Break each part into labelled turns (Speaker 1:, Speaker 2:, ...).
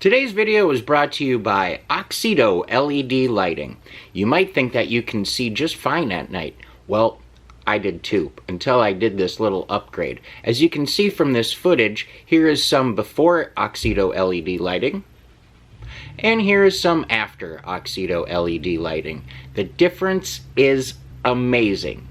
Speaker 1: Today's video is brought to you by Oxedo LED lighting. You might think that you can see just fine at night. Well, I did too, until I did this little upgrade. As you can see from this footage, here is some before Oxedo LED lighting, and here is some after Oxedo LED lighting. The difference is amazing.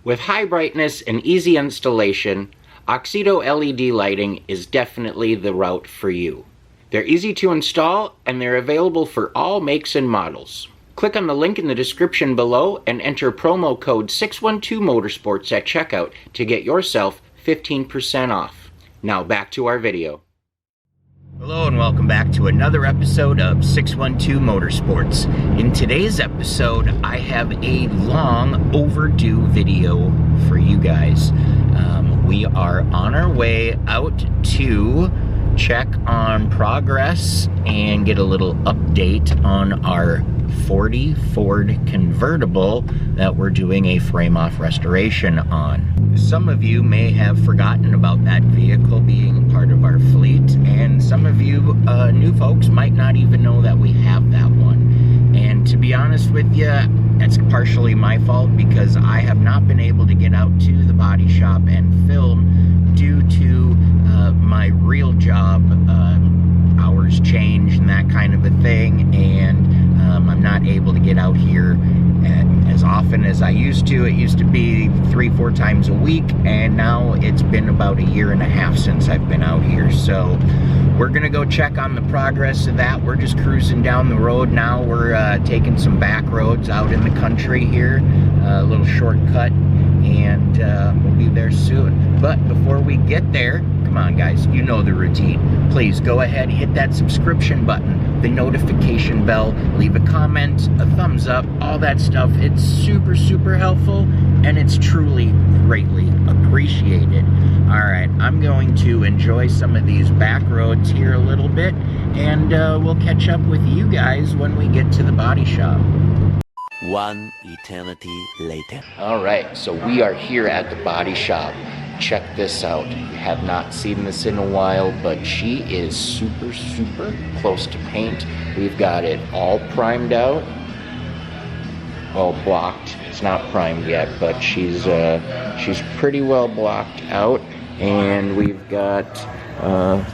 Speaker 1: With high brightness and easy installation, Oxedo LED lighting is definitely the route for you. They're easy to install, and they're available for all makes and models. Click on the link in the description below and enter promo code 612motorsports at checkout to get yourself 15% off. Now back to our video. Hello and welcome back to another episode of 612 Motorsports. In today's episode, I have a long overdue video for you guys. We are on our way out to check on progress and get a little update on our Ford convertible that we're doing a frame-off restoration on. Some of you may have forgotten about that vehicle being part of our fleet, and some of you new folks might not even know that we have that one. And to be honest with you, that's partially my fault because I have not been able to get out to the body shop and film due to my real job hours change and that kind of a thing, and I'm not able to get out here as often as I used to. It used to be 3-4 times a week, and now it's been about a year and a half since I've been out here. So we're gonna go check on the progress of that. We're just cruising down the road now. We're taking some back roads out in the country here, a little shortcut, and we'll be there soon. But before we get there, come on guys, you know the routine. Please go ahead, hit that subscription button, the notification bell, leave a comment, a thumbs up, all that stuff. It's super helpful, and it's truly greatly appreciated. Alright, I'm going to enjoy some of these back roads here a little bit, and we'll catch up with you guys when we get to the body shop.
Speaker 2: One eternity later.
Speaker 1: Alright, so we are here at the body shop. Check this out. You have not seen this in a while, but she is super close to paint. We've got it all primed out, all blocked. It's not primed yet, but she's pretty well blocked out, and we've got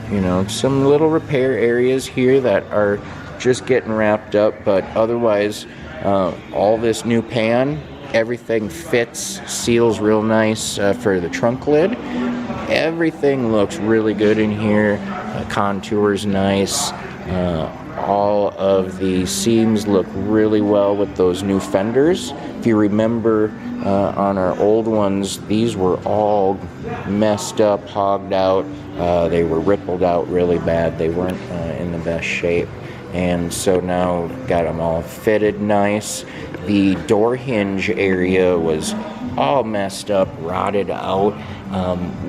Speaker 1: you know, some little repair areas here that are just getting wrapped up, but otherwise all this new pan, everything fits, seals real nice for the trunk lid. Everything looks really good in here. Contour's nice. All of the seams look really well with those new fenders. If you remember on our old ones, these were all messed up, hogged out. They were rippled out really bad. They weren't in the best shape. And so now got them all fitted nice. The door hinge area was all messed up, rotted out.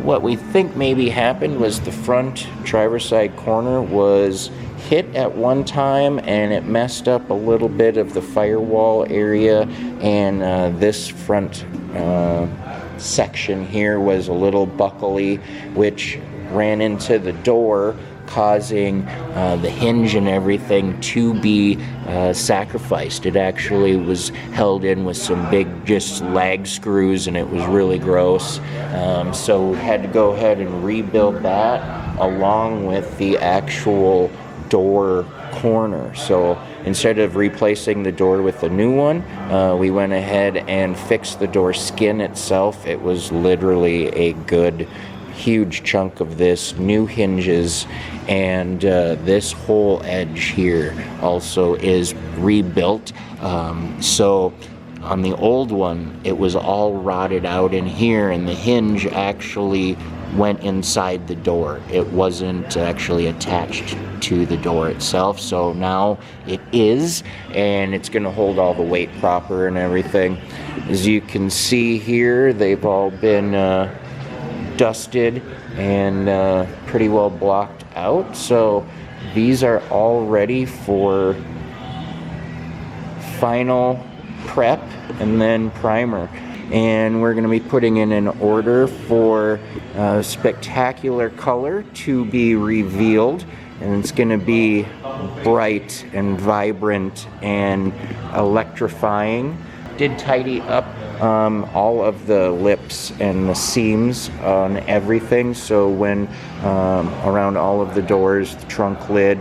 Speaker 1: What we think maybe happened was the front driver's side corner was hit at one time, and it messed up a little bit of the firewall area, and this front section here was a little buckly, which ran into the door, causing the hinge and everything to be sacrificed. It actually was held in with some big just lag screws, and it was really gross. So we had to go ahead and rebuild that along with the actual door corner. So instead of replacing the door with a new one, we went ahead and fixed the door skin itself. It was literally a good huge chunk of this, new hinges, and this whole edge here also is rebuilt. So on the old one, it was all rotted out in here, and the hinge actually went inside the door. It wasn't actually attached to the door itself, so now it is, and it's going to hold all the weight proper and everything. As you can see here, they've all been dusted and pretty well blocked out, so these are all ready for final prep and then primer. And we're going to be putting in an order for spectacular color to be revealed and it's going to be bright and vibrant and electrifying. Did tidy up all of the lips and the seams on everything, so when around all of the doors, the trunk lid,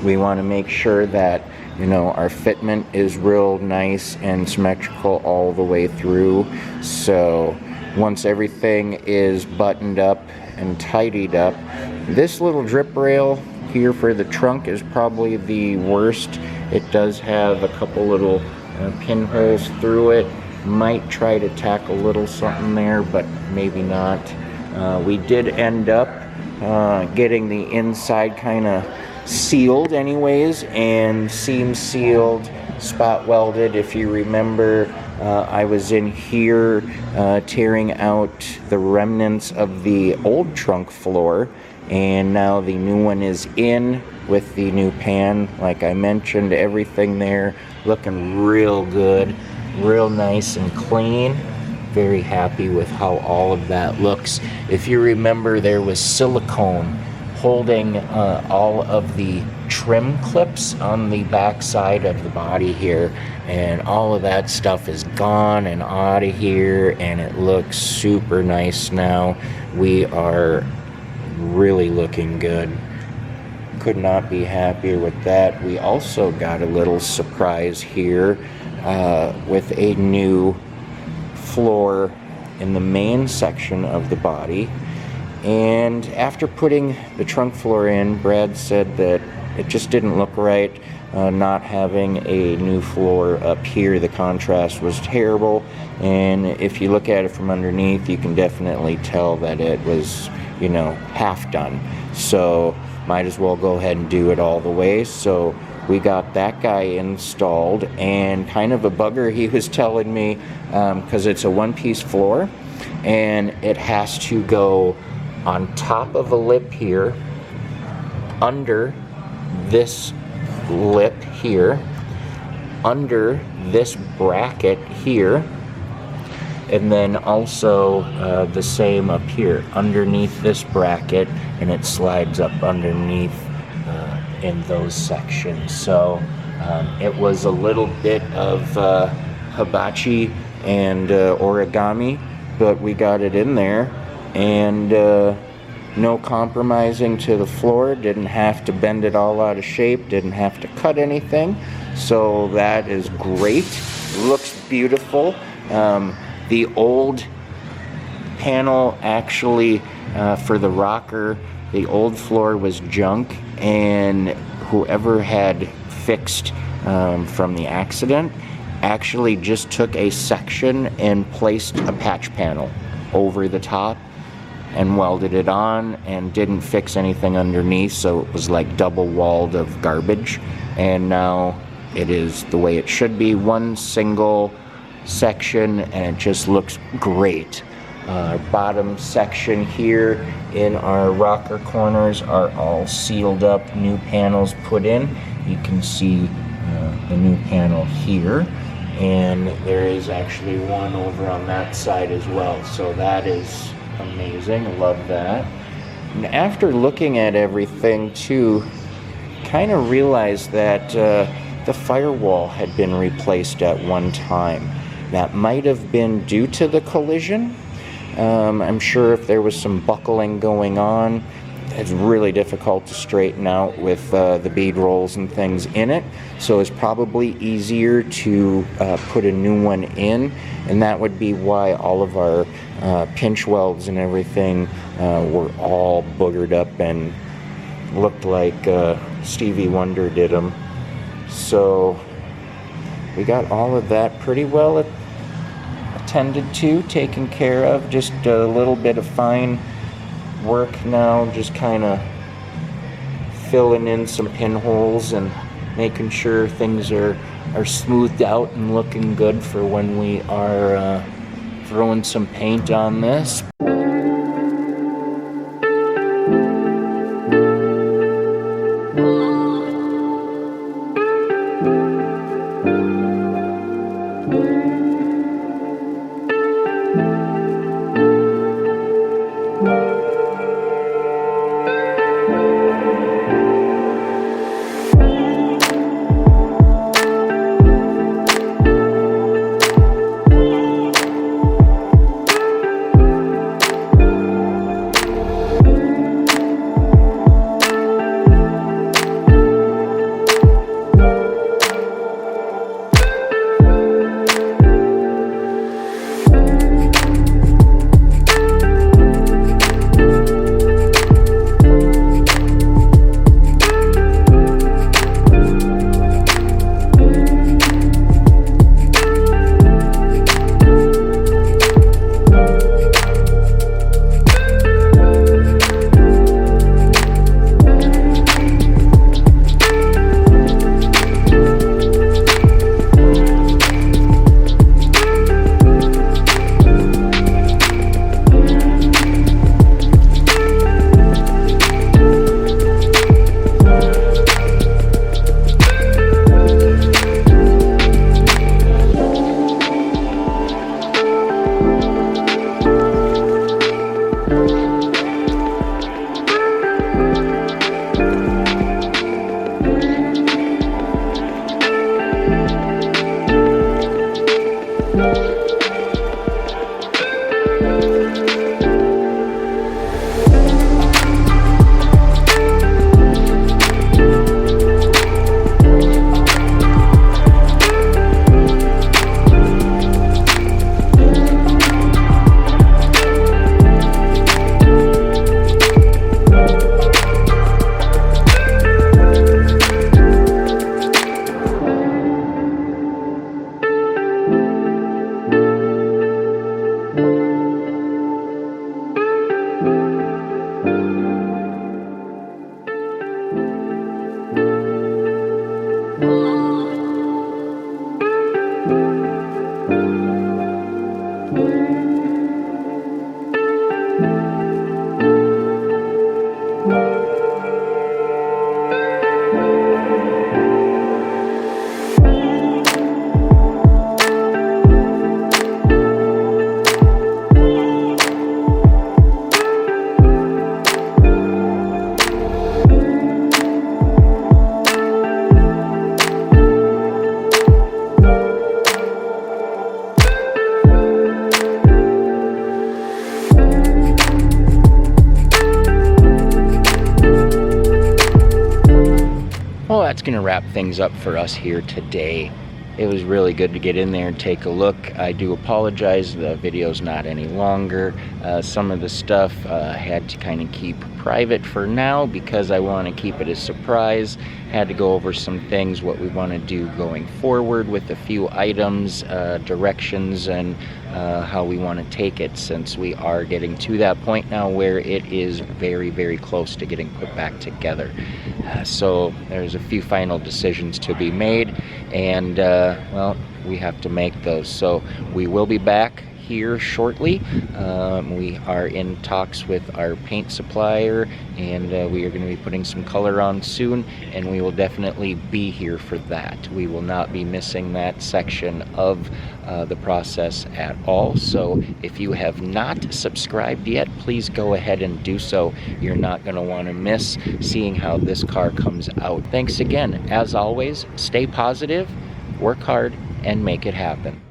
Speaker 1: we want to make sure that our fitment is real nice and symmetrical all the way through. So once everything is buttoned up and tidied up, this little drip rail here for the trunk is probably the worst. It does have a couple little pinholes through it. Might try to tack a little something there, but maybe not. We did end up getting the inside kind of sealed anyways, and seam sealed, spot welded. If you remember, I was in here tearing out the remnants of the old trunk floor, and now the new one is in with the new pan. Like I mentioned, everything there looking real good, real nice and clean. Very happy with how all of that looks. If you remember, there was silicone holding all of the trim clips on the back side of the body here, and all of that stuff is gone and out of here, and it looks super nice now. We are really looking good. Could not be happier with that. We also got a little surprise here with a new floor in the main section of the body. And after putting the trunk floor in, Brad said that it just didn't look right, not having a new floor up here. The contrast was terrible, and if you look at it from underneath, you can definitely tell that it was, half done. So might as well go ahead and do it all the way. So we got that guy installed, and kind of a bugger he was telling me, because it's a one-piece floor, and it has to go on top of a lip here, under this lip here, under this bracket here, and then also the same up here, underneath this bracket, and it slides up underneath in those sections. So it was a little bit of hibachi and origami, but we got it in there. And no compromising to the floor, didn't have to bend it all out of shape, didn't have to cut anything, so that is great. Looks beautiful. The old panel actually for the rocker, the old floor was junk, and whoever had fixed from the accident actually just took a section and placed a patch panel over the top and welded it on, and didn't fix anything underneath, so it was like double walled of garbage, and now it is the way it should be, one single section, and it just looks great. Our bottom section here in our rocker corners are all sealed up, new panels put in. You can see the new panel here, and there is actually one over on that side as well, so that is amazing. Love that. And after looking at everything too, kind of realized that the firewall had been replaced at one time. That might have been due to the collision. I'm sure if there was some buckling going on, it's really difficult to straighten out with the bead rolls and things in it, so it's probably easier to put a new one in, and that would be why all of our pinch welds and everything were all boogered up and looked like Stevie Wonder did them. So we got all of that pretty well attended to, taken care of. Just a little bit of fine work now, just kind of filling in some pinholes and making sure things are smoothed out and looking good for when we are throwing some paint on this. Well, that's going to wrap things up for us here today. It was really good to get in there and take a look. I do apologize, the video's not any longer. Some of the stuff had to kind of keep private for now because I want to keep it a surprise. Had to go over some things, what we want to do going forward with a few items, directions, and how we want to take it, since we are getting to that point now where it is very, very close to getting put back together. So there's a few final decisions to be made, and well, we have to make those. So we will be back here shortly. We are in talks with our paint supplier, and we are going to be putting some color on soon, and we will definitely be here for that. We will not be missing that section of the process at all. So if you have not subscribed yet, please go ahead and do so. You're not going to want to miss seeing how this car comes out. Thanks again. As always, stay positive, work hard, and make it happen.